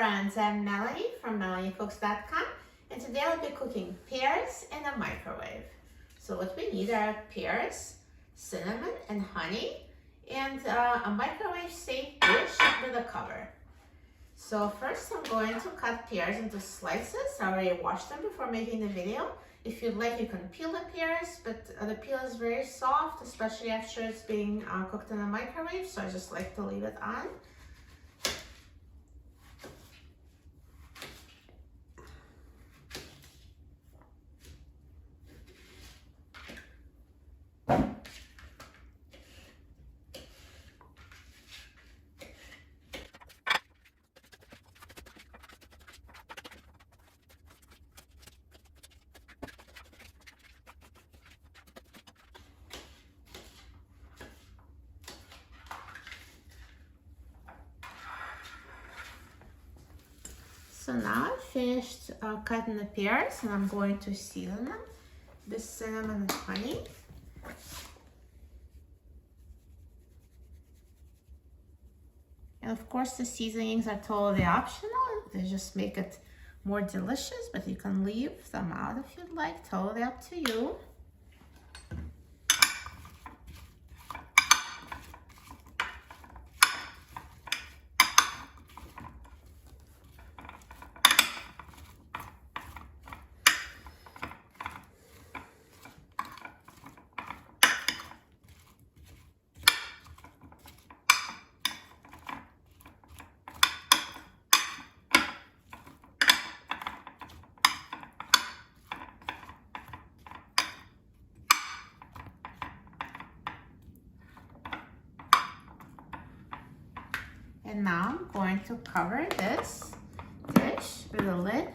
friends, I'm Melanie from MelanieCooks.com, and today I'll be cooking pears in a microwave. So what we need are pears, cinnamon and honey, and a microwave safe dish with a cover. So first I'm going to cut pears into slices. I already washed them before making the video. If you'd like, you can peel the pears, but the peel is very soft, especially after it's being cooked in a microwave, so I just like to leave it on. So now I've finished cutting the pears, and I'm going to season them with cinnamon and honey. And of course the seasonings are totally optional. They just make it more delicious, but you can leave them out if you'd like, totally up to you. And now I'm going to cover this dish with a lid.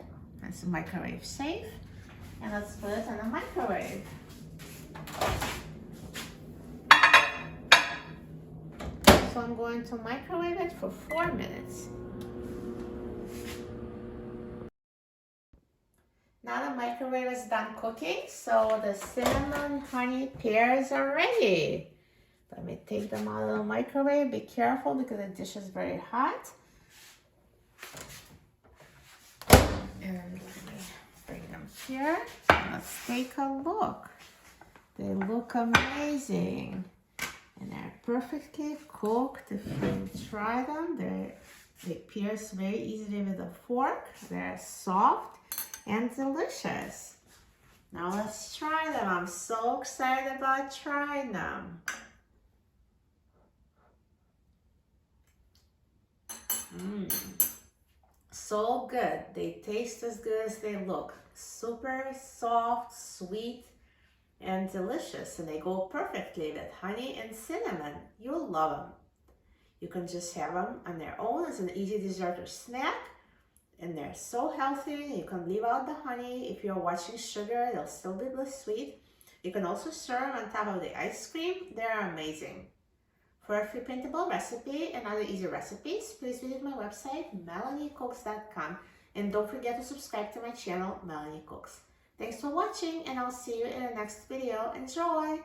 It's microwave safe. And let's put it in the microwave. So I'm going to microwave it for 4 minutes. Now the microwave is done cooking, so the cinnamon, honey, pears are ready. Let me take them out of the microwave. Be careful because the dish is very hot. And let me bring them here. Let's take a look. They look amazing. And they're perfectly cooked. If you try them, they pierce very easily with a fork. They're soft and delicious. Now let's try them. I'm so excited about trying them. So good. They taste as good as they look. Super soft, sweet, and delicious. And they go perfectly with honey and cinnamon. You'll love them. You can just have them on their own as an easy dessert or snack. And they're so healthy. You can leave out the honey. If you're watching sugar, they'll still be sweet. You can also serve them on top of the ice cream. They're amazing. For a free printable recipe and other easy recipes, please visit my website, MelanieCooks.com. And don't forget to subscribe to my channel, Melanie Cooks. Thanks for watching, and I'll see you in the next video. Enjoy!